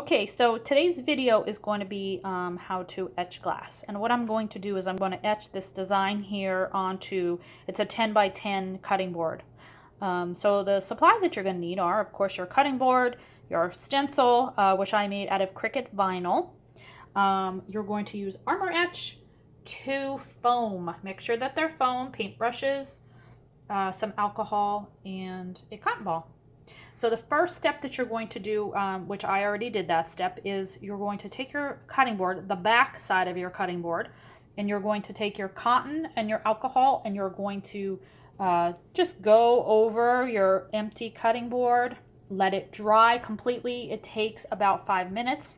Okay, so today's video is going to be how to etch glass. And what I'm going to do is I'm going to etch this design here onto, it's a 10 by 10 cutting board. So the supplies that you're going to need are, of course, your cutting board, your stencil, which I made out of Cricut vinyl. You're going to use Armor Etch, 2 foam. Make sure that they're foam, paintbrushes, some alcohol, and a cotton ball. So the first step that you're going to do, which I already did that step, is you're going to take your cutting board, the back side of your cutting board, and you're going to take your cotton and your alcohol, and you're going to just go over your empty cutting board, let it dry completely. It takes about 5 minutes.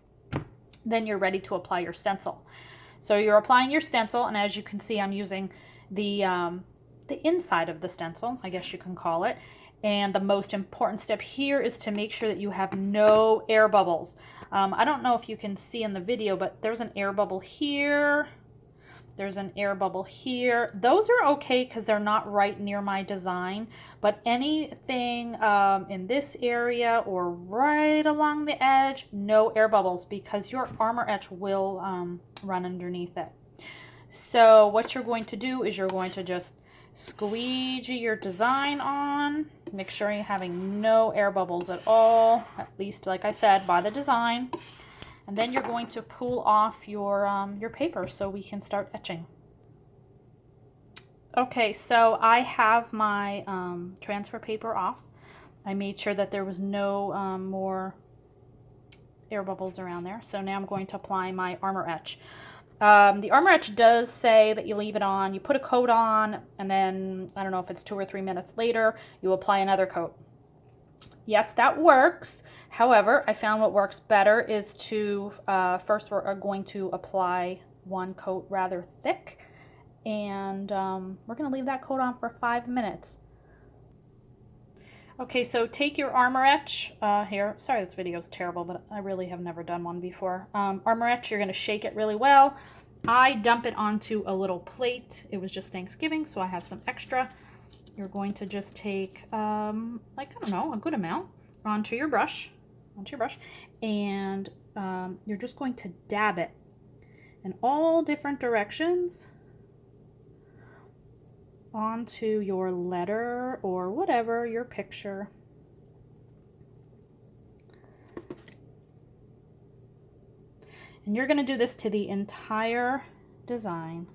Then you're ready to apply your stencil. So you're applying your stencil, and as you can see, I'm using the inside of the stencil, I guess you can call it. And the most important step here is to make sure that you have no air bubbles. I don't know if you can see in the video, but there's an air bubble here. There's an air bubble here. Those are okay because they're not right near my design. But anything in this area or right along the edge, no air bubbles because your Armor Etch will run underneath it. So what you're going to do is you're going to just squeegee your design on. Make sure you're having no air bubbles at all, at least, like I said, by the design. And then you're going to pull off your paper so we can start etching. Okay, so I have my transfer paper off. I made sure that there was no more air bubbles around there. So now I'm going to apply my Armor Etch. The Armor Etch does say that you leave it on, you put a coat on, and then, I don't know if it's 2 or 3 minutes later, you apply another coat. Yes, that works. However, I found what works better is to, first we're going to apply one coat rather thick, and we're going to leave that coat on for 5 minutes. Okay, so take your Armor Etch here. Sorry, this video is terrible, but I really have never done one before. Armor Etch, you're going to shake it really well. I dump it onto a little plate. It was just Thanksgiving, so I have some extra. You're going to just take, like, I don't know, a good amount onto your brush, and you're just going to dab it in all different directions onto your letter or whatever, your picture. And you're going to do this to the entire design.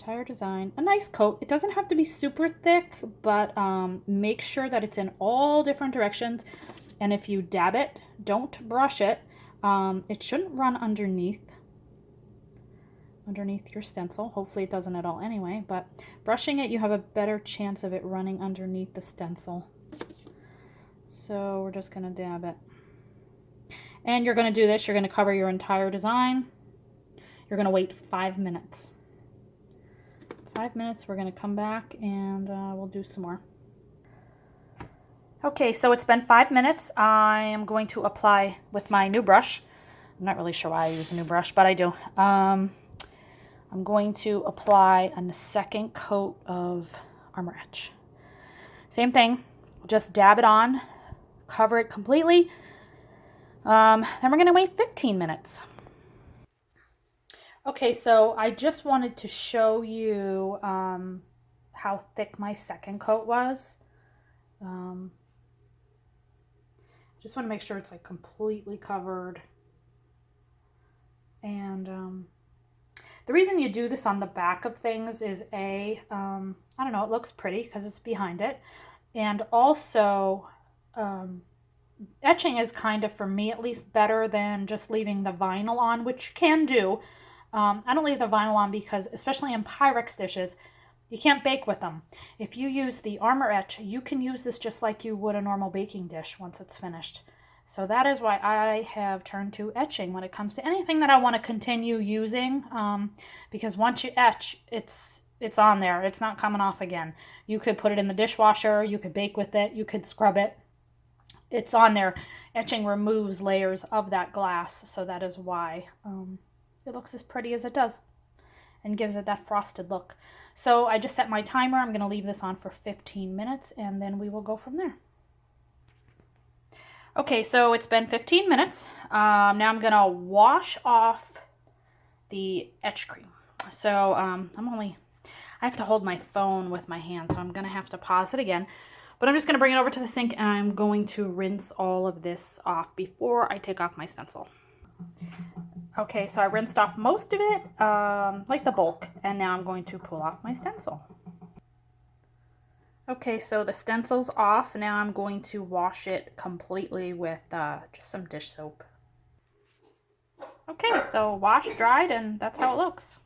A nice coat. It doesn't have to be super thick, but make sure that it's in all different directions. And if you dab it, don't brush it. It shouldn't run underneath your stencil. Hopefully it doesn't at all anyway, but brushing it, you have a better chance of it running underneath the stencil. So we're just going to dab it. And you're going to do this. You're going to cover your entire design. You're going to wait 5 minutes. 5 minutes, we're going to come back and we'll do some more. Okay, so it's been 5 minutes. I am going to apply with my new brush. I'm not really sure why I use a new brush, but I do. I'm going to apply a second coat of Armor Etch. Same thing, just dab it on, cover it completely. Then we're going to wait 15 minutes. Okay, so I just wanted to show you how thick my second coat was. Just want to make sure it's like completely covered. And the reason you do this on the back of things is I don't know, it looks pretty because it's behind it. And also, etching is kind of, for me at least, better than just leaving the vinyl on, which you can do. I don't leave the vinyl on because, especially in Pyrex dishes, you can't bake with them. If you use the Armor Etch, you can use this just like you would a normal baking dish once it's finished. So that is why I have turned to etching when it comes to anything that I want to continue using, because once you etch, it's on there. It's not coming off again. You could put it in the dishwasher, you could bake with it, you could scrub it. It's on there. Etching removes layers of that glass, so that is why it looks as pretty as it does and gives it that frosted look. So I just set my timer. I'm going to leave this on for 15 minutes and then we will go from there. Okay, so it's been 15 minutes. Now I'm gonna wash off the etch cream. So I have to hold my phone with my hand, so I'm gonna have to pause it again. But I'm just gonna bring it over to the sink and I'm going to rinse all of this off before I take off my stencil. Okay, so I rinsed off most of it, like the bulk, and now I'm going to pull off my stencil. Okay, so the stencil's off. Now I'm going to wash it completely with just some dish soap. Okay, so washed, dried, and that's how it looks.